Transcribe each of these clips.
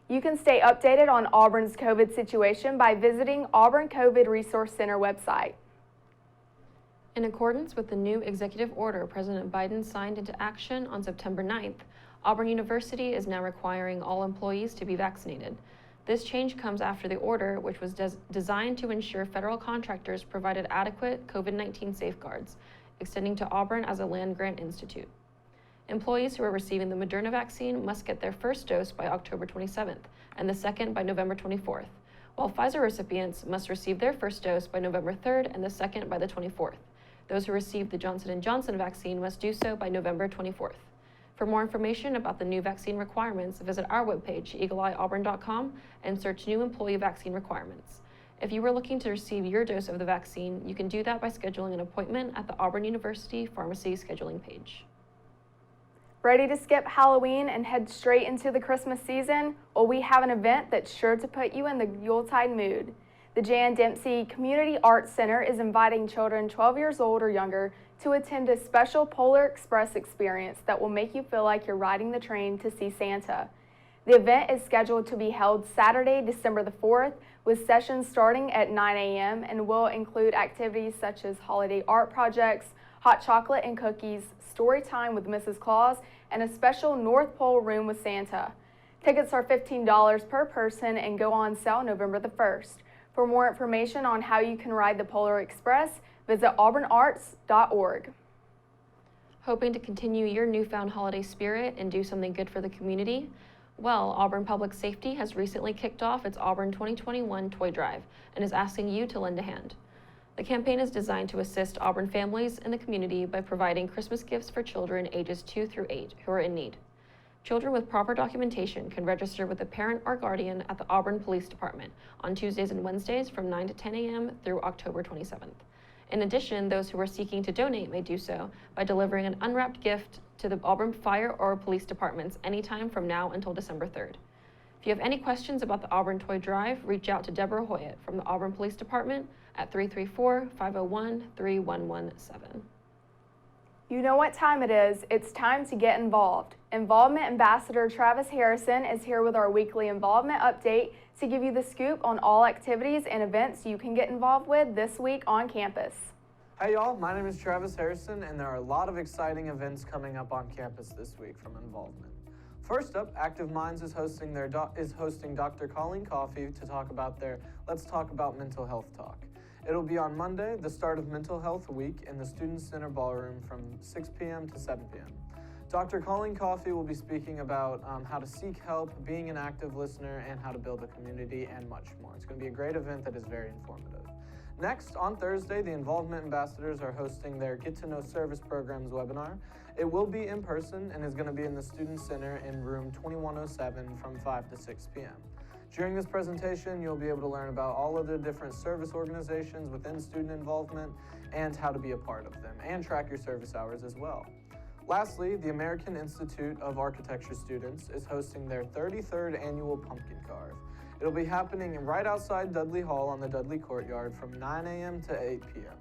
You can stay updated on Auburn's COVID situation by visiting Auburn COVID Resource Center website. In accordance with the new executive order President Biden signed into action on September 9th, Auburn University is now requiring all employees to be vaccinated. This change comes after the order, which was designed to ensure federal contractors provided adequate COVID-19 safeguards, extending to Auburn as a land-grant institute. Employees who are receiving the Moderna vaccine must get their first dose by October 27th and the second by November 24th, while Pfizer recipients must receive their first dose by November 3rd and the second by the 24th. Those who receive the Johnson & Johnson vaccine must do so by November 24th. For more information about the new vaccine requirements, visit our webpage, eagleeyeauburn.com, and search new employee vaccine requirements. If you are looking to receive your dose of the vaccine, you can do that by scheduling an appointment at the Auburn University Pharmacy scheduling page. Ready to skip Halloween and head straight into the Christmas season? Well, we have an event that's sure to put you in the Yuletide mood. The Dempsey Community Arts Center is inviting children 12 years old or younger to attend a special Polar Express experience that will make you feel like you're riding the train to see Santa. The event is scheduled to be held Saturday, December the 4th, with sessions starting at 9 a.m. and will include activities such as holiday art projects, hot chocolate and cookies, story time with Mrs. Claus, and a special North Pole room with Santa. Tickets are $15 per person and go on sale November the 1st. For more information on how you can ride the Polar Express, visit auburnarts.org. Hoping to continue your newfound holiday spirit and do something good for the community? Well, Auburn Public Safety has recently kicked off its Auburn 2021 Toy Drive and is asking you to lend a hand. The campaign is designed to assist Auburn families in the community by providing Christmas gifts for children ages 2 through 8 who are in need. Children with proper documentation can register with a parent or guardian at the Auburn Police Department on Tuesdays and Wednesdays from 9 to 10 a.m. through October 27th. In addition, those who are seeking to donate may do so by delivering an unwrapped gift to the Auburn Fire or Police Departments anytime from now until December 3rd. If you have any questions about the Auburn Toy Drive, reach out to Deborah Hoyett from the Auburn Police Department at 334-501-3117. You know what time it is. It's time to get involved. Involvement Ambassador Travis Harrison is here with our weekly involvement update to give you the scoop on all activities and events you can get involved with this week on campus. Hey y'all, my name is Travis Harrison, and there are a lot of exciting events coming up on campus this week from Involvement. First up, Active Minds is hosting Dr. Colleen Coffey to talk about their Let's Talk About Mental Health talk. It'll be on Monday, the start of Mental Health Week, in the Student Center Ballroom from 6 p.m. to 7 p.m. Dr. Colleen Coffey will be speaking about how to seek help, being an active listener, and how to build a community, and much more. It's going to be a great event that is very informative. Next, on Thursday, the Involvement Ambassadors are hosting their Get to Know Service Programs webinar. It will be in person and is going to be in the Student Center in room 2107 from 5 to 6 p.m. During this presentation, you'll be able to learn about all of the different service organizations within student involvement and how to be a part of them, and track your service hours as well. Lastly, the American Institute of Architecture students is hosting their 33rd annual Pumpkin Carve. It'll be happening right outside Dudley Hall on the Dudley Courtyard from 9 a.m. to 8 p.m.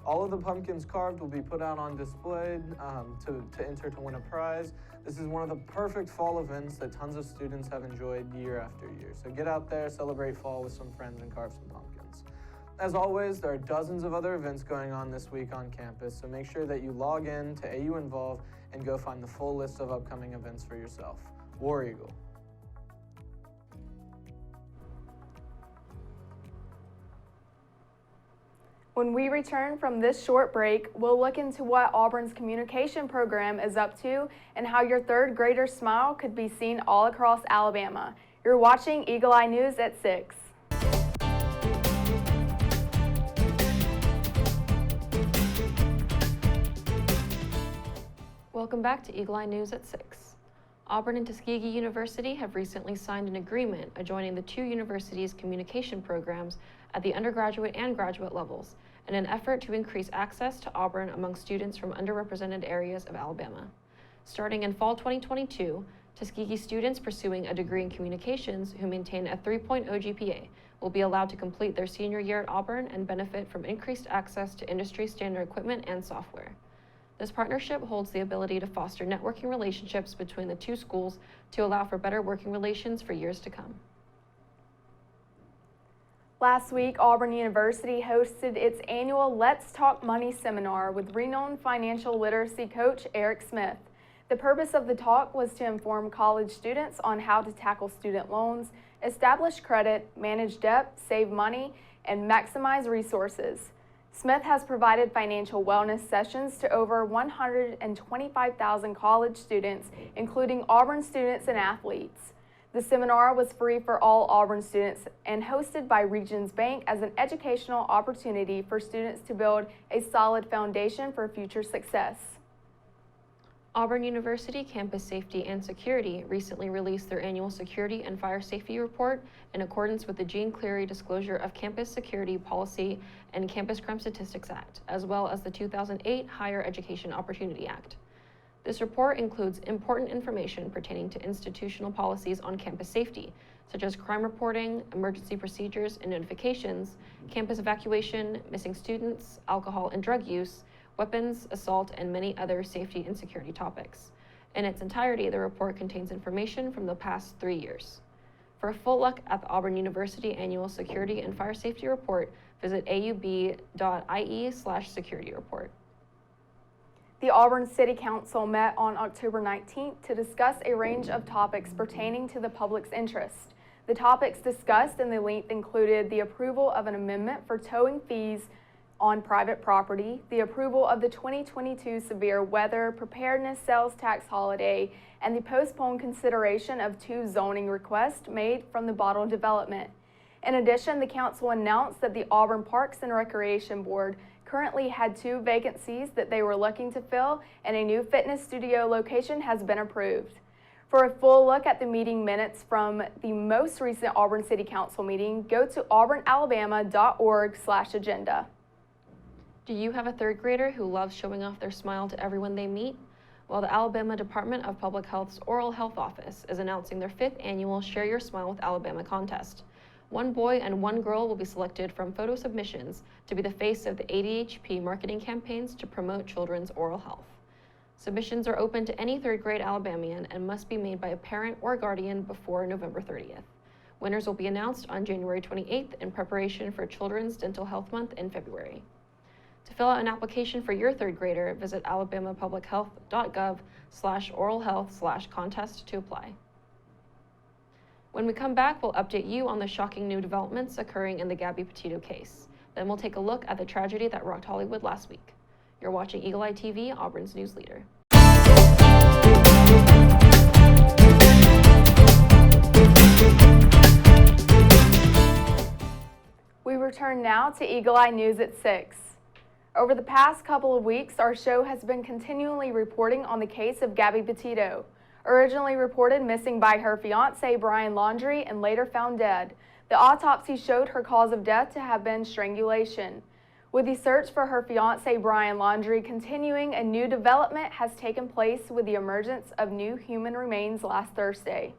All of the pumpkins carved will be put out on display to enter to win a prize. This is one of the perfect fall events that tons of students have enjoyed year after year. So get out there, celebrate fall with some friends, and carve some pumpkins. As always, there are dozens of other events going on this week on campus, so make sure that you log in to AU Involve and go find the full list of upcoming events for yourself. War Eagle. When we return from this short break, we'll look into what Auburn's communication program is up to and how your third grader smile could be seen all across Alabama. You're watching Eagle Eye News at 6. Welcome back to Eagle Eye News at 6. Auburn and Tuskegee University have recently signed an agreement adjoining the two universities' communication programs at the undergraduate and graduate levels in an effort to increase access to Auburn among students from underrepresented areas of Alabama. Starting in fall 2022, Tuskegee students pursuing a degree in communications who maintain a 3.0 GPA will be allowed to complete their senior year at Auburn and benefit from increased access to industry standard equipment and software. This partnership holds the ability to foster networking relationships between the two schools to allow for better working relations for years to come. Last week, Auburn University hosted its annual Let's Talk Money seminar with renowned financial literacy coach Eric Smith. The purpose of the talk was to inform college students on how to tackle student loans, establish credit, manage debt, save money, and maximize resources. Smith has provided financial wellness sessions to over 125,000 college students, including Auburn students and athletes. The seminar was free for all Auburn students and hosted by Regions Bank as an educational opportunity for students to build a solid foundation for future success. Auburn University Campus Safety and Security recently released their annual Security and Fire Safety Report in accordance with the Jean Cleary Disclosure of Campus Security Policy and Campus Crime Statistics Act, as well as the 2008 Higher Education Opportunity Act. This report includes important information pertaining to institutional policies on campus safety, such as crime reporting, emergency procedures and notifications, campus evacuation, missing students, alcohol and drug use, weapons, assault, and many other safety and security topics. In its entirety, the report contains information from the past 3 years. For a full look at the Auburn University Annual Security and Fire Safety Report, visit aub.ie/security report. The Auburn City Council met on October 19th to discuss a range of topics pertaining to the public's interest. The topics discussed in the length included the approval of an amendment for towing fees on private property, the approval of the 2022 severe weather preparedness sales tax holiday, and the postponed consideration of 2 zoning requests made from the Bottle Development. In addition, the council announced that the Auburn Parks and Recreation Board currently had 2 vacancies that they were looking to fill, and a new fitness studio location has been approved. For a full look at the meeting minutes from the most recent Auburn City Council meeting, go to auburnalabama.org/agenda. Do you have a 3rd grader who loves showing off their smile to everyone they meet? Well, the Alabama Department of Public Health's Oral Health Office is announcing their 5th annual Share Your Smile with Alabama contest. 1 boy and 1 girl will be selected from photo submissions to be the face of the ADHP marketing campaigns to promote children's oral health. Submissions are open to any 3rd grade Alabamian and must be made by a parent or guardian before November 30th. Winners will be announced on January 28th in preparation for Children's Dental Health Month in February. To fill out an application for your 3rd grader, visit alabamapublichealth.gov/oralhealth/contest to apply. When we come back, we'll update you on the shocking new developments occurring in the Gabby Petito case. Then we'll take a look at the tragedy that rocked Hollywood last week. You're watching Eagle Eye TV, Auburn's news leader. We return now to Eagle Eye News at 6. Over the past couple of weeks, our show has been continually reporting on the case of Gabby Petito. Originally reported missing by her fiancé Brian Laundrie and later found dead, the autopsy showed her cause of death to have been strangulation. With the search for her fiancé Brian Laundrie continuing, a new development has taken place with the emergence of new human remains last Thursday.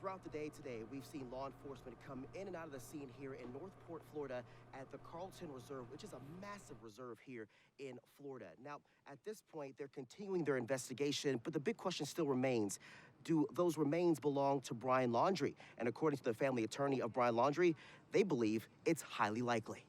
Throughout the day today, we've seen law enforcement come in and out of the scene here in Northport, Florida at the Carlton Reserve, which is a massive reserve here in Florida. Now, at this point, they're continuing their investigation, but the big question still remains, do those remains belong to Brian Laundrie? And according to the family attorney of Brian Laundrie, they believe it's highly likely.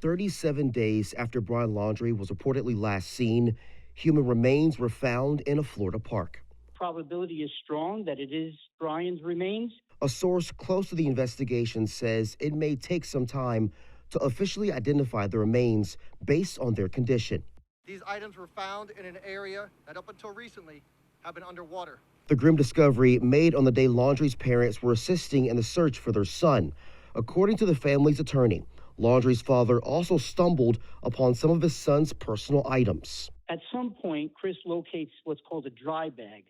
37 days after Brian Laundrie was reportedly last seen, human remains were found in a Florida park. Probability is strong that it is Brian's remains. A source close to the investigation says it may take some time to officially identify the remains based on their condition. These items were found in an area that up until recently have been underwater. The grim discovery made on the day Laundrie's parents were assisting in the search for their son. According to the family's attorney, Laundrie's father also stumbled upon some of his son's personal items. At some point, Chris locates what's called a dry bag.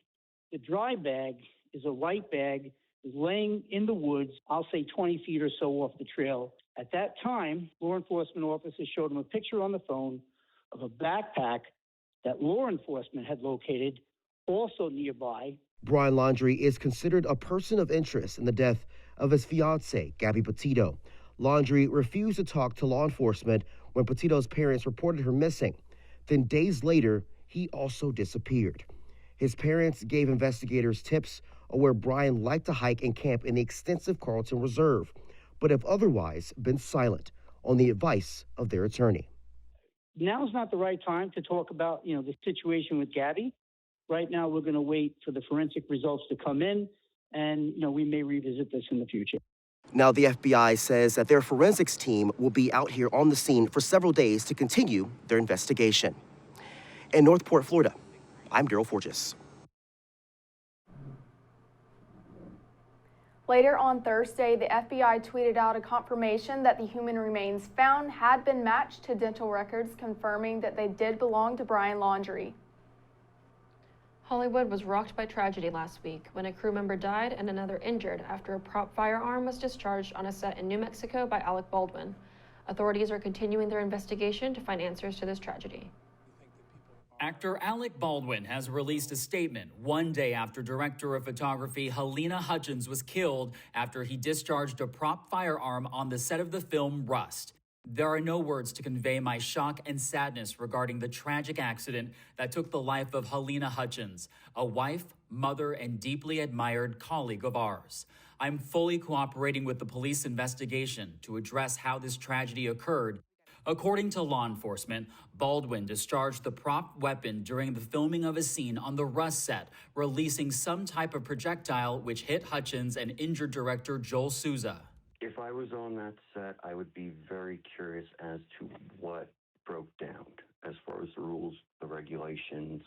The dry bag is a white bag laying in the woods, I'll say 20 feet or so off the trail. At that time, law enforcement officers showed him a picture on the phone of a backpack that law enforcement had located also nearby. Brian Laundrie is considered a person of interest in the death of his fiancée, Gabby Petito. Laundrie refused to talk to law enforcement when Petito's parents reported her missing. Then days later, he also disappeared. His parents gave investigators tips on where Brian liked to hike and camp in the extensive Carlton Reserve, but have otherwise been silent on the advice of their attorney. Now's not the right time to talk about, the situation with Gabby. Right now, we're going to wait for the forensic results to come in, and, we may revisit this in the future. Now, the FBI says that their forensics team will be out here on the scene for several days to continue their investigation. In Northport, Florida, I'm Daryl Forges. Later on Thursday, the FBI tweeted out a confirmation that the human remains found had been matched to dental records, confirming that they did belong to Brian Laundrie. Hollywood was rocked by tragedy last week when a crew member died and another injured after a prop firearm was discharged on a set in New Mexico by Alec Baldwin. Authorities are continuing their investigation to find answers to this tragedy. Actor Alec Baldwin has released a statement one day after director of photography Helena Hutchins was killed after he discharged a prop firearm on the set of the film Rust. There are no words to convey my shock and sadness regarding the tragic accident that took the life of Helena Hutchins, a wife, mother, and deeply admired colleague of ours. I'm fully cooperating with the police investigation to address how this tragedy occurred. According to law enforcement, Baldwin discharged the prop weapon during the filming of a scene on the Rust set, releasing some type of projectile which hit Hutchins and injured director Joel Souza. If I was on that set, I would be very curious as to what broke down as far as the rules, the regulations,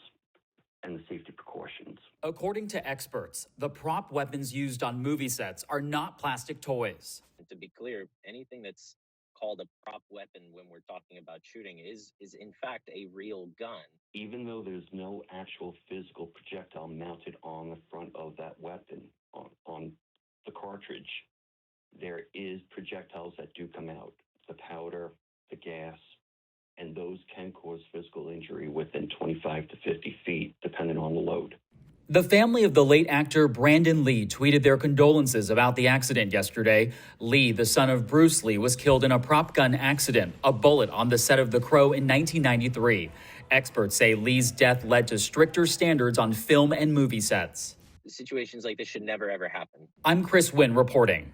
and the safety precautions. According to experts, the prop weapons used on movie sets are not plastic toys. To be clear, anything that's called a prop weapon when we're talking about shooting is in fact a real gun. Even though there's no actual physical projectile mounted on the front of that weapon, on the cartridge, there is projectiles that do come out, the powder, the gas, and those can cause physical injury within 25 to 50 feet, depending on the load. The family of the late actor Brandon Lee tweeted their condolences about the accident yesterday. Lee, the son of Bruce Lee, was killed in a prop gun accident, a bullet on the set of The Crow in 1993. Experts say Lee's death led to stricter standards on film and movie sets. Situations like this should never, ever happen. I'm Chris Wynn reporting.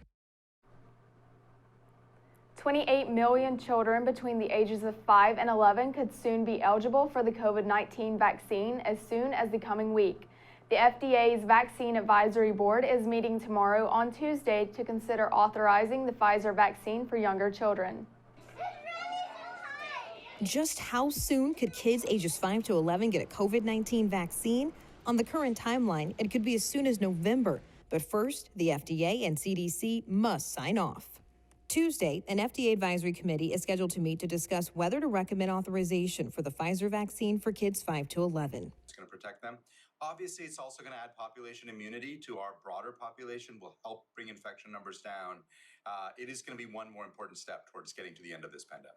28 million children between the ages of 5 and 11 could soon be eligible for the COVID-19 vaccine as soon as the coming week. The FDA's Vaccine Advisory Board is meeting tomorrow on Tuesday to consider authorizing the Pfizer vaccine for younger children. Just how soon could kids ages 5 to 11 get a COVID-19 vaccine? On the current timeline, it could be as soon as November. But first, the FDA and CDC must sign off. Tuesday, an FDA advisory committee is scheduled to meet to discuss whether to recommend authorization for the Pfizer vaccine for kids 5 to 11. It's going to protect them. Obviously, it's also going to add population immunity to our broader population, will help bring infection numbers down. It is going to be one more important step towards getting to the end of this pandemic.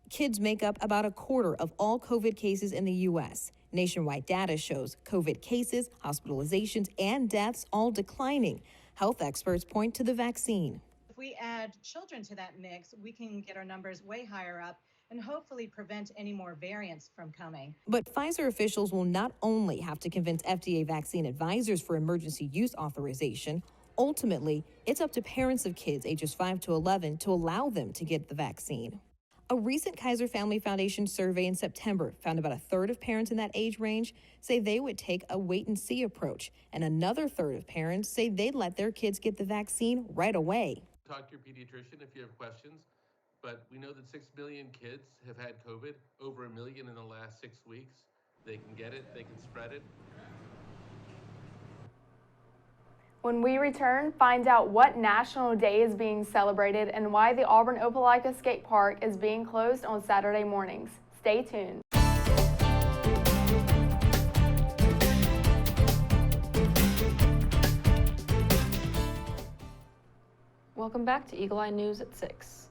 Kids make up about a quarter of all COVID cases in the U.S. Nationwide data shows COVID cases, hospitalizations, and deaths all declining. Health experts point to the vaccine. If we add children to that mix, we can get our numbers way higher up and hopefully prevent any more variants from coming. But Pfizer officials will not only have to convince FDA vaccine advisors for emergency use authorization. Ultimately, it's up to parents of kids ages 5 to 11 to allow them to get the vaccine. A recent Kaiser Family Foundation survey in September found about a third of parents in that age range say they would take a wait-and-see approach, and another third of parents say they'd let their kids get the vaccine right away. Talk to your pediatrician if you have questions, but we know that 6 million kids have had COVID, over 1 million in the last 6 weeks. They can get it, they can spread it. When we return, find out what national day is being celebrated and why the AuburnOpelika Skate Park is being closed on Saturday mornings. Stay tuned. Welcome back to Eagle Eye News at 6.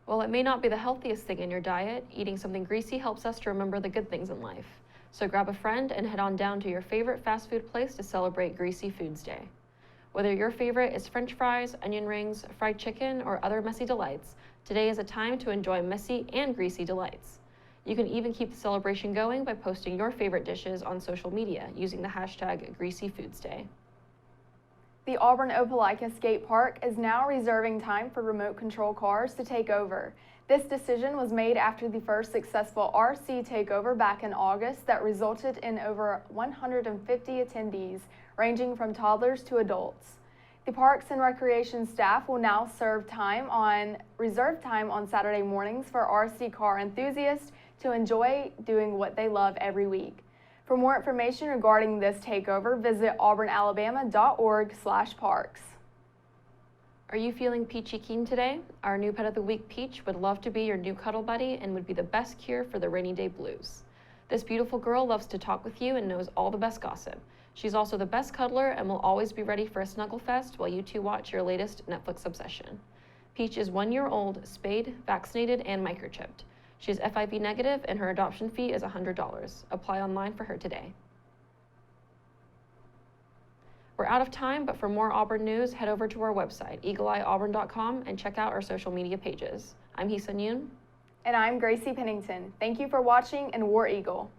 While it may not be the healthiest thing in your diet, eating something greasy helps us to remember the good things in life. So grab a friend and head on down to your favorite fast food place to celebrate Greasy Foods Day. Whether your favorite is French fries, onion rings, fried chicken, or other messy delights, today is a time to enjoy messy and greasy delights. You can even keep the celebration going by posting your favorite dishes on social media using the hashtag #GreasyFoodsDay. The AuburnOpelika Skate Park is now reserving time for remote control cars to take over. This decision was made after the first successful RC takeover back in August that resulted in over 150 attendees, ranging from toddlers to adults. The Parks and Recreation staff will now reserve time on Saturday mornings for RC car enthusiasts to enjoy doing what they love every week. For more information regarding this takeover, visit auburnalabama.org/parks. Are you feeling peachy keen today? Our new pet of the week, Peach, would love to be your new cuddle buddy and would be the best cure for the rainy day blues. This beautiful girl loves to talk with you and knows all the best gossip. She's also the best cuddler and will always be ready for a snuggle fest while you two watch your latest Netflix obsession. Peach is 1 year old, spayed, vaccinated, and microchipped. She is FIV negative and her adoption fee is $100. Apply online for her today. We're out of time, but for more Auburn news, head over to our website, eagleeyeauburn.com, and check out our social media pages. I'm Hee Sun Yoon. And I'm Gracie Pennington. Thank you for watching, and War Eagle.